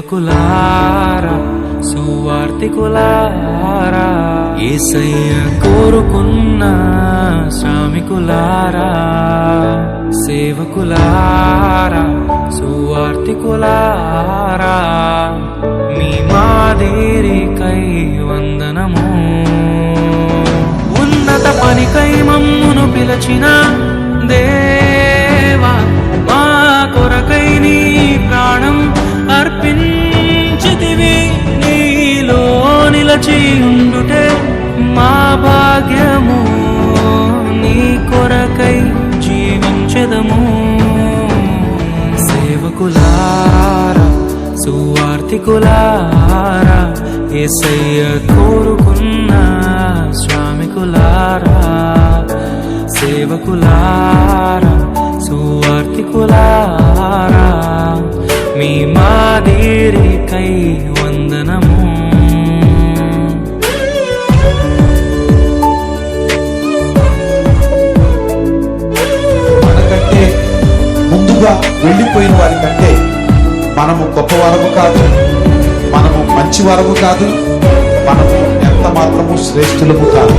సేవకులారా సువార్తికులారా యేసయ్య కోరుకున్న శ్రామికులారా సేవకులారా సువార్తికులారా మీ మాదిరికై వందనము ఉన్నత పనికై మమ్మును పిలచిన దేవా మా కొరకై నీ ప్రాణం అర్పించితివి నీలో నిలచి ఉండుటే మా భాగ్యము నీ కొరకై జీవించెదము సేవకులారా సువార్తికులారా యేసయ్య కోరుకున్న శ్రామికులారా సేవకులారా సువార్తికులారా మీ మాదిరికై వందనము మనకంటే ముందుగా వెళ్ళిపోయిన వారి కంటే మనము గొప్పవారము కాదు, మనము మంచివారము కాదు, మనము ఎంత మాత్రము శ్రేష్ఠులము కాదు.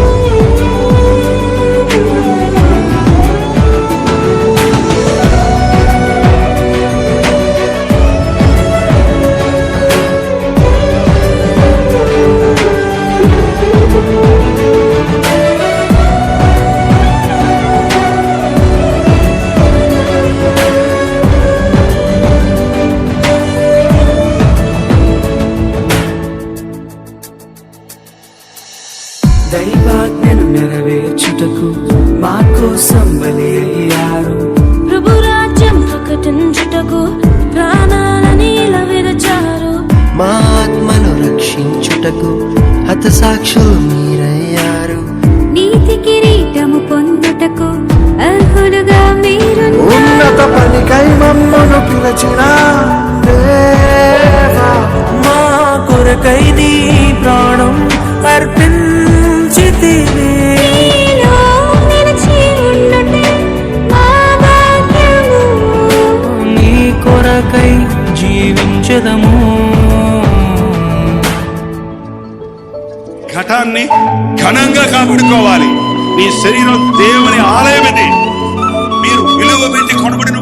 దైవాజ్ఞను నెరవేర్చుటకు మా కోసం బలి అయ్యారు. ప్రభు రాజ్యం ప్రకటించుటకు ప్రాణాలని విరచారు. మా ఆత్మను రక్షించుటకు హతసాక్షులు మీరయ్యారు. నీతి కిరీటము పొందుటకు అర్హులుగా మీరు. ఉన్నత పనికై మమ్మను పిలచిన దేవా మా కొరకై నీ ప్రాణం అర్పించితివి నీలో నిలిచి ఉండుటే మా భాగ్యము నీ కొరకై జీవించెదము ఘటాన్ని ఘనంగా కాపాడుకోవాలి. నీ శరీరం దేవుని ఆలయం ఇది. మీరు విలువ పెట్టి కొనబడిన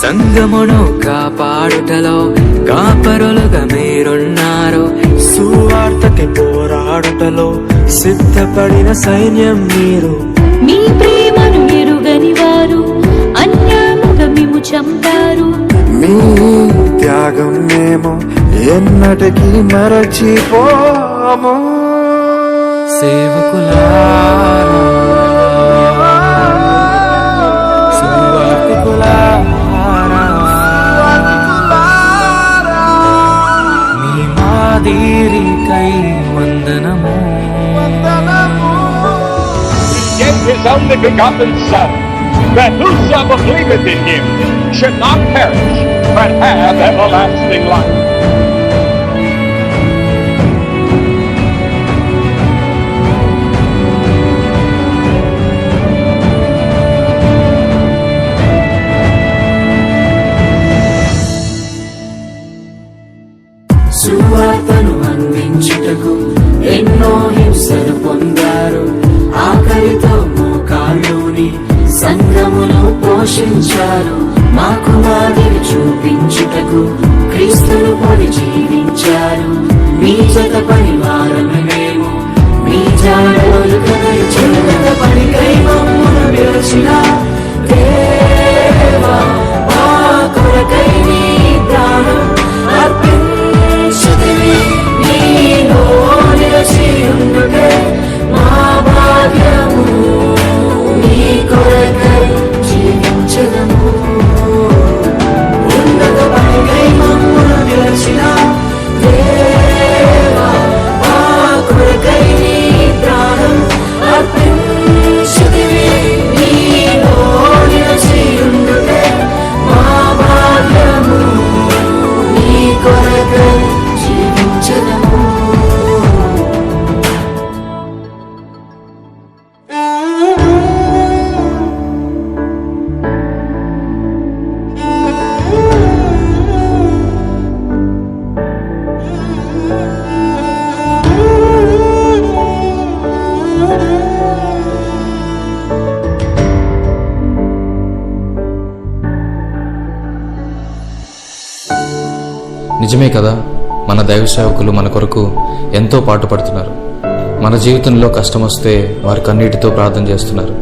సంగమును కాపాడుటలో కాపరులుగా మీరున్నారు. సువార్తకి పోరాడుటలో సిద్ధపడిన సైన్యం మీరు. మీ ప్రేమను ఎరుగని వారు అన్యాయముగా మేము చంపారు. మీ త్యాగం మేము ఎన్నటికీ మరచిపోము. సేవకులారా సువార్తికులారా మీ మాదిరికై వందనము. He gave his only begotten Son, that whosoever believeth in him should not perish, but have everlasting life. సువార్తను అందించుటకు ఎన్నో హింసలు పొందారు. ఆకలితో మోకాళ్ళుని సంఘమును పోషించారు. మాకు మాదిరి చూపించుటకు క్రీస్తును పోలి జీవించారు. మీ జత పరివారమే మేము, మీ జాడలు కదలి చిన్నత పనికై మమ్మును పిలిచిన దేవా, మా కొరకై నీ ప్రాణం అర్పించితివి. నీలో నిలిచి ఉండుటే మా భాగ్యము, నీ కొరకై జీవించదము. ఉన్నత పనికై మమ్మును పిలిచిన దేవా, మా కొరకై నీ ప్రాణం అర్పించితివి. నీలో నిలిచి ఉండుటే మా భాగ్యము, నీ కొరకై జీవించదము. నిజమే కదా, మన దైవ సేవకులు మన కొరకు ఎంతో పాటుపడుతున్నారు. మన జీవితంలో కష్టం వస్తే వారు కన్నీటితో ప్రార్థన చేస్తున్నారు.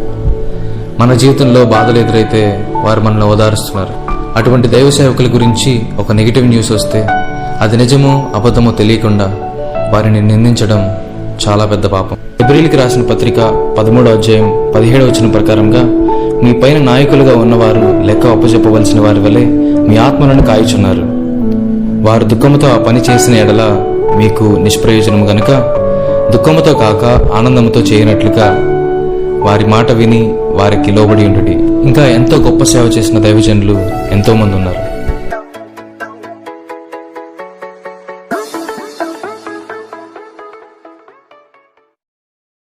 మన జీవితంలో బాధలు ఎదురైతే వారు మనల్ని ఓదారుస్తున్నారు. అటువంటి దైవ సేవకుల గురించి ఒక నెగిటివ్ న్యూస్ వస్తే అది నిజమో అబద్ధమో తెలియకుండా వారిని నిందించడం చాలా పెద్ద పాపం. హెబ్రీయులకు రాసిన పత్రిక 13వ అధ్యాయం 17వ వచనం ప్రకారంగా, మీ పైన నాయకులుగా ఉన్నవారు లెక్క అప్పచెప్పవలసిన వారి వలె మీ ఆత్మలను కాయుచున్నారు. వారు దుఃఖముతో ఆ పని చేసిన ఎడల మీకు నిష్ప్రయోజనము గనుక దుఃఖముతో కాక ఆనందముతో చేయనట్లుగా వారి మాట విని వారికి లోబడి ఉండుడి. ఇంకా ఎంతో గొప్ప సేవ చేసిన దైవజనులు ఎంతో మంది ఉన్నారు.